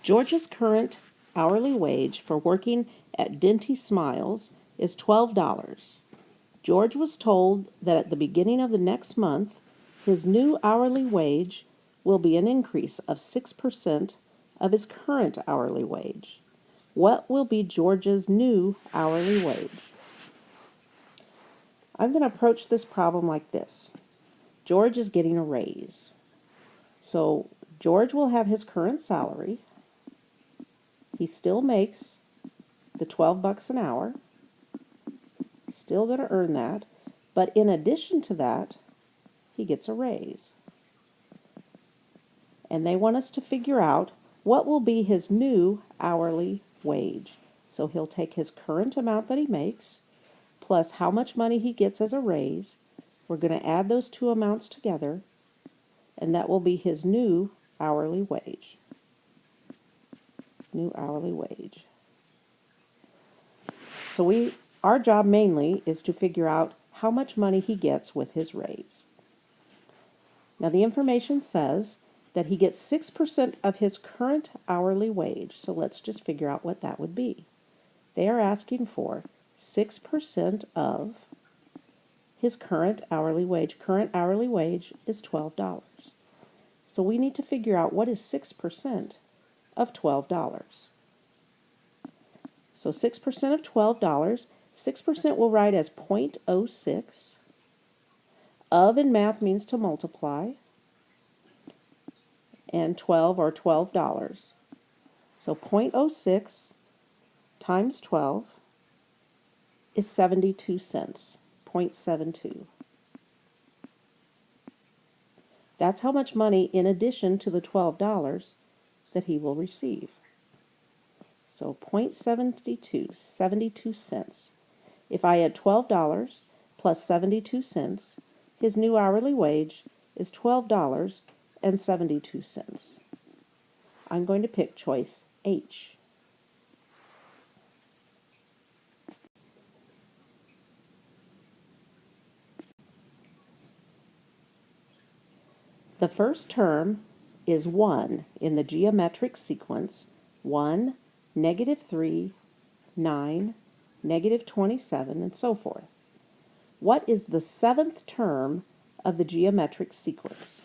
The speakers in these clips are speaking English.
George's current hourly wage for working at Dinty Smiles is $12. George was told that at the beginning of the next month, his new hourly wage will be an increase of 6% of his current hourly wage. What will be George's new hourly wage? I'm going to approach this problem like this. George is getting a raise. So George will have his current salary. He still makes the $12 an hour. Still going to earn that. But in addition to that, he gets a raise. And they want us to figure out what will be his new hourly wage. So he'll take his current amount that he makes, plus how much money he gets as a raise. We're going to add those two amounts together, and that will be his new hourly wage. New hourly wage. So our job mainly is to figure out how much money he gets with his raise. Now the information says that he gets 6% of his current hourly wage. So let's just figure out what that would be. They are asking for 6% of his current hourly wage. Current hourly wage is $12. So we need to figure out what is 6% of $12. So 6% of $12, 6% we'll write as 0.06. Of in math means to multiply. And 12 or $12. So 0.06 times 12 is 72 cents, 0.72. That's how much money in addition to the $12 that he will receive. So 0.72, 72 cents. If I add $12 plus 72 cents, his new hourly wage is $12.72. I'm going to pick choice H. The first term is 1 in the geometric sequence 1, -3, 9, -27, and so forth. What is the seventh term of the geometric sequence?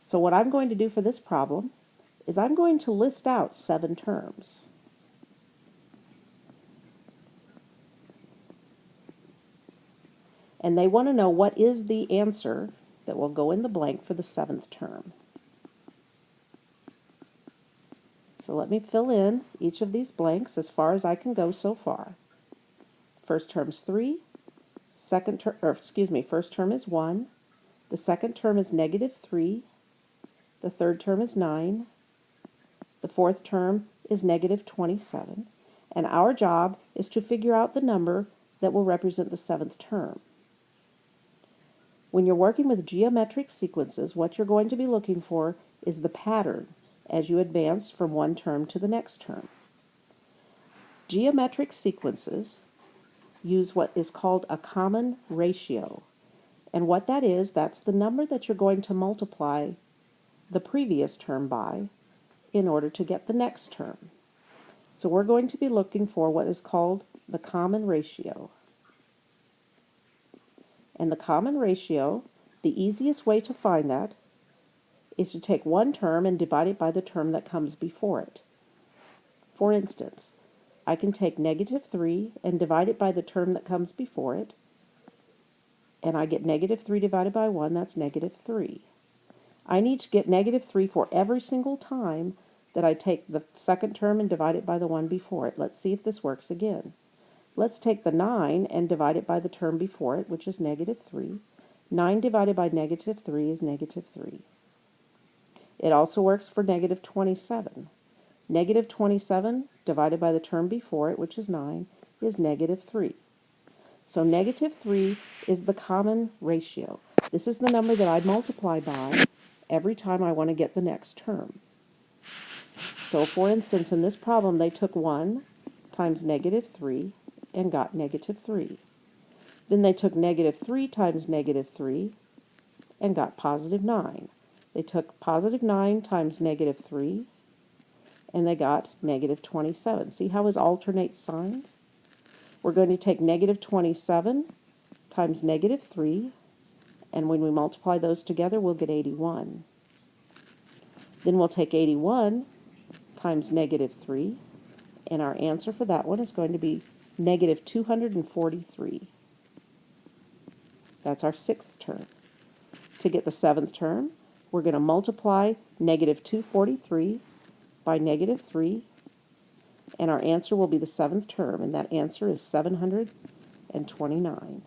So what I'm going to do for this problem is I'm going to list out 7 terms. And they want to know what is the answer that will go in the blank for the 7th term. So let me fill in each of these blanks as far as I can go so far. First term is 3, first term is 1, the second term is -3, the third term is 9, the fourth term is -27, and our job is to figure out the number that will represent the 7th term. When you're working with geometric sequences, what you're going to be looking for is the pattern as you advance from one term to the next term. Geometric sequences use what is called a common ratio. And what that is, that's the number that you're going to multiply the previous term by in order to get the next term. So we're going to be looking for what is called the common ratio. And the common ratio, the easiest way to find that is to take one term and divide it by the term that comes before it. For instance, I can take -3 and divide it by the term that comes before it, and I get -3 divided by 1, that's -3. I need to get -3 for every single time that I take the second term and divide it by the one before it. Let's see if this works again. Let's take the 9 and divide it by the term before it, which is -3. 9 divided by -3 is -3. It also works for -27. -27 divided by the term before it, which is 9, is -3. So -3 is the common ratio. This is the number that I multiply by every time I want to get the next term. So for instance, in this problem, they took 1 times -3 and got -3. Then they took -3 times -3 and got +9. They took positive 9 times negative 3, and they got negative 27. See how it alternates signs? We're going to take negative 27 times negative 3, and when we multiply those together, we'll get 81. Then we'll take 81 times negative 3, and our answer for that one is going to be negative 243. That's our sixth term. To get the seventh term, we're going to multiply negative 243 by negative 3, and our answer will be the seventh term, and that answer is 729.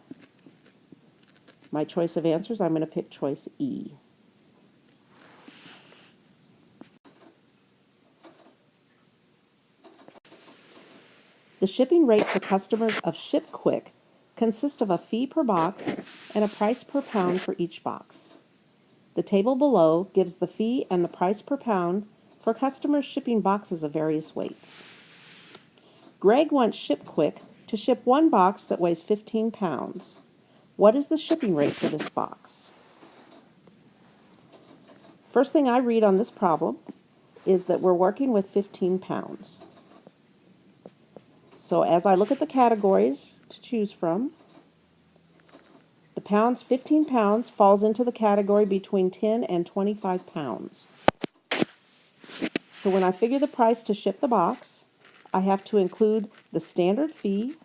My choice of answers, I'm going to pick choice E. The shipping rate for customers of ShipQuick consists of a fee per box and a price per pound for each box. The table below gives the fee and the price per pound for customers shipping boxes of various weights. Greg wants ShipQuick to ship one box that weighs 15 pounds. What is the shipping rate for this box? First thing I read on this problem is that we're working with 15 pounds. So as I look at the categories to choose from, the pounds, 15 pounds, falls into the category between 10 and 25 pounds. So when I figure the price to ship the box, I have to include the standard fee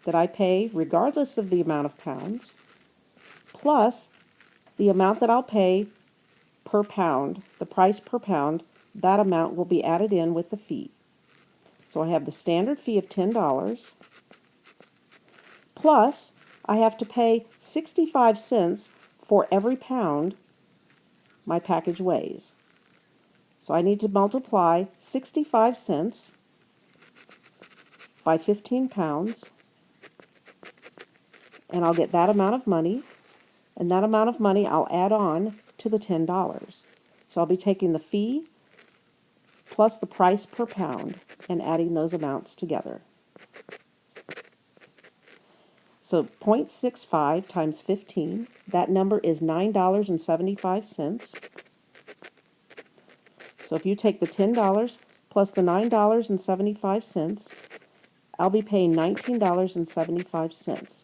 that I pay regardless of the amount of pounds, plus the amount that I'll pay per pound, the price per pound, that amount will be added in with the fee. So I have the standard fee of $10, plus I have to pay 65 cents for every pound my package weighs. So I need to multiply 65 cents by 15 pounds, and I'll get that amount of money, and that amount of money I'll add on to the $10. So I'll be taking the fee plus the price per pound and adding those amounts together. So 0.65 times 15, that number is $9.75. So if you take the $10 plus the $9.75, I'll be paying $19.75.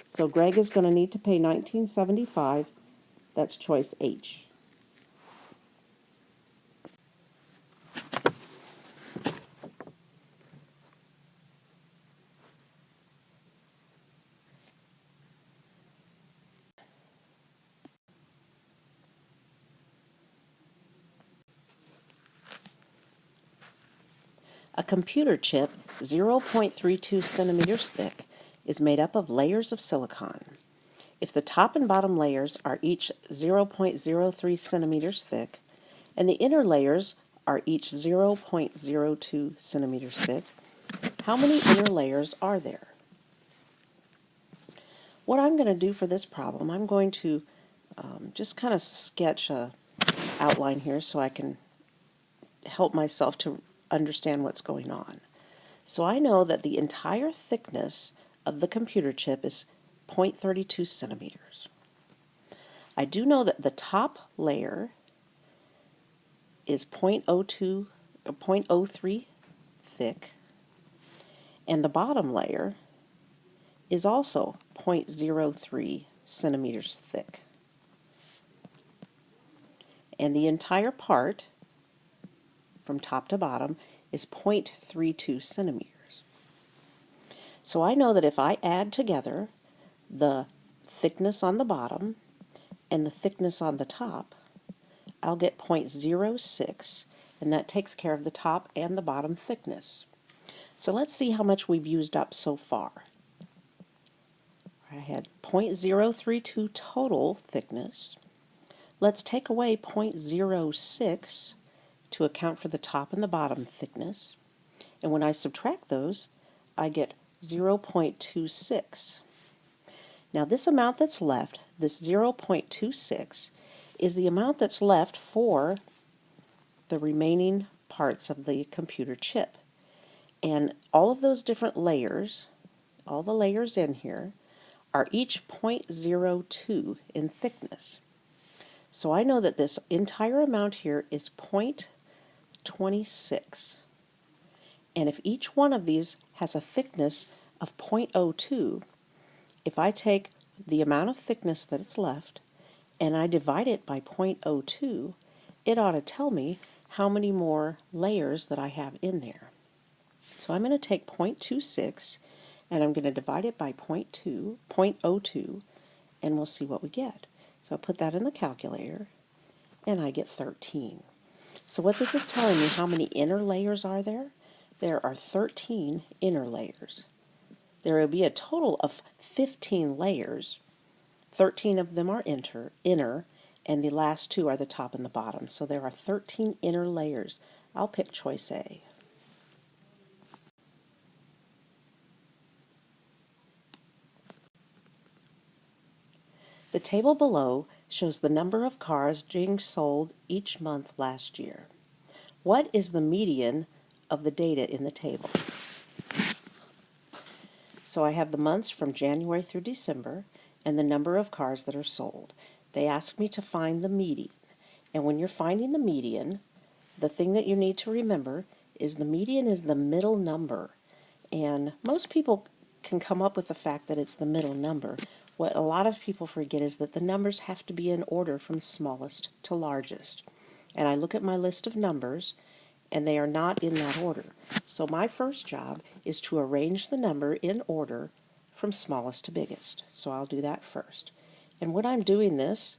So Greg is going to need to pay $19.75. That's choice H. A computer chip 0.32 centimeters thick is made up of layers of silicon. If the top and bottom layers are each 0.03 centimeters thick, and the inner layers are each 0.02 centimeters thick, how many inner layers are there? What I'm going to do for this problem, I'm going to just kind of sketch a outline here so I can help myself to understand what's going on. So I know that the entire thickness of the computer chip is 0.32 centimeters. I do know that the top layer is 0.03 thick, and the bottom layer is also 0.03 centimeters thick. And the entire part, from top to bottom, is 0.32 centimeters. So I know that if I add together the thickness on the bottom and the thickness on the top, I'll get 0.06, and that takes care of the top and the bottom thickness. So let's see how much we've used up so far. I had 0.032 total thickness. Let's take away 0.06 to account for the top and the bottom thickness. And when I subtract those, I get 0.26. Now this amount that's left, this 0.26, is the amount that's left for the remaining parts of the computer chip. And all of those different layers, all the layers in here, are each 0.02 in thickness. So I know that this entire amount here is 0.26. And if each one of these has a thickness of 0.02, if I take the amount of thickness that it's left and I divide it by 0.02, it ought to tell me how many more layers that I have in there. So I'm going to take 0.26 and I'm going to divide it by 0.02, and we'll see what we get. So I'll put that in the calculator and I get 13. So what this is telling me, how many inner layers are there? There are 13 inner layers. There will be a total of 15 layers. 13 of them are inner, and the last two are the top and the bottom. So there are 13 inner layers. I'll pick choice A. The table below shows the number of cars being sold each month last year. What is the median of the data in the table? So I have the months from January through December and the number of cars that are sold. They ask me to find the median. And when you're finding the median, the thing that you need to remember is the median is the middle number. And most people can come up with the fact that it's the middle number. What a lot of people forget is that the numbers have to be in order from smallest to largest. And I look at my list of numbers, and they are not in that order. So my first job is to arrange the number in order from smallest to biggest. So I'll do that first. And when I'm doing this,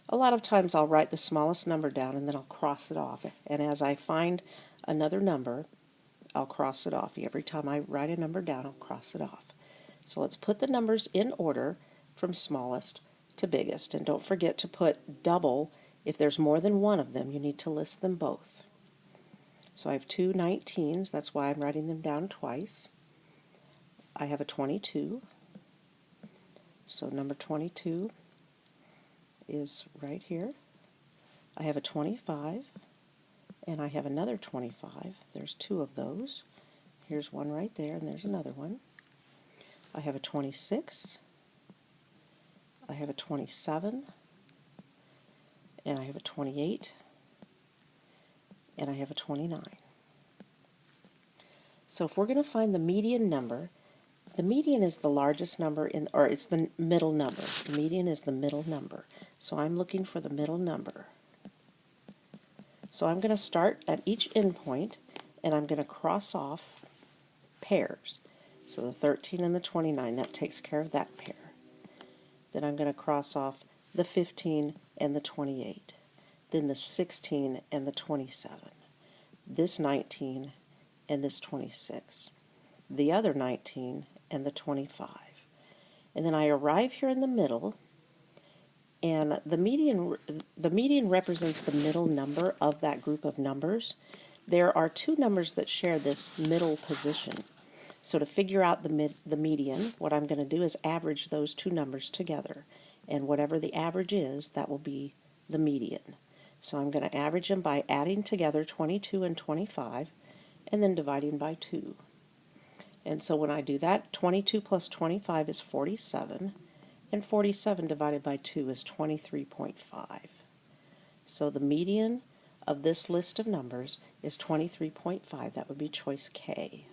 a lot of times I'll write the smallest number down and then I'll cross it off. And as I find another number, I'll cross it off. Every time I write a number down, I'll cross it off. So let's put the numbers in order from smallest to biggest. And don't forget to put double. If there's more than one of them, you need to list them both. So I have two 19s. That's why I'm writing them down twice. I have a 22. So number 22 is right here. I have a 25. And I have another 25. There's two of those. Here's one right there, and there's another one. I have a 26. I have a 27. And I have a 28. And I have a 29. So if we're going to find the median number, the median is the largest number or it's the middle number. The median is the middle number. So I'm looking for the middle number. So I'm going to start at each endpoint, and I'm going to cross off pairs. So the 13 and the 29, that takes care of that pair. Then I'm going to cross off the 15 and the 28. Then the 16 and the 27. This 19 and this 26. The other 19 and the 25. And then I arrive here in the middle, and the median represents the middle number of that group of numbers. There are two numbers that share this middle position. So to figure out the median, what I'm going to do is average those two numbers together. And whatever the average is, that will be the median. So I'm going to average them by adding together 22 and 25, and then dividing by 2. And so when I do that, 22 plus 25 is 47. And 47 divided by 2 is 23.5. So the median of this list of numbers is 23.5. That would be choice K.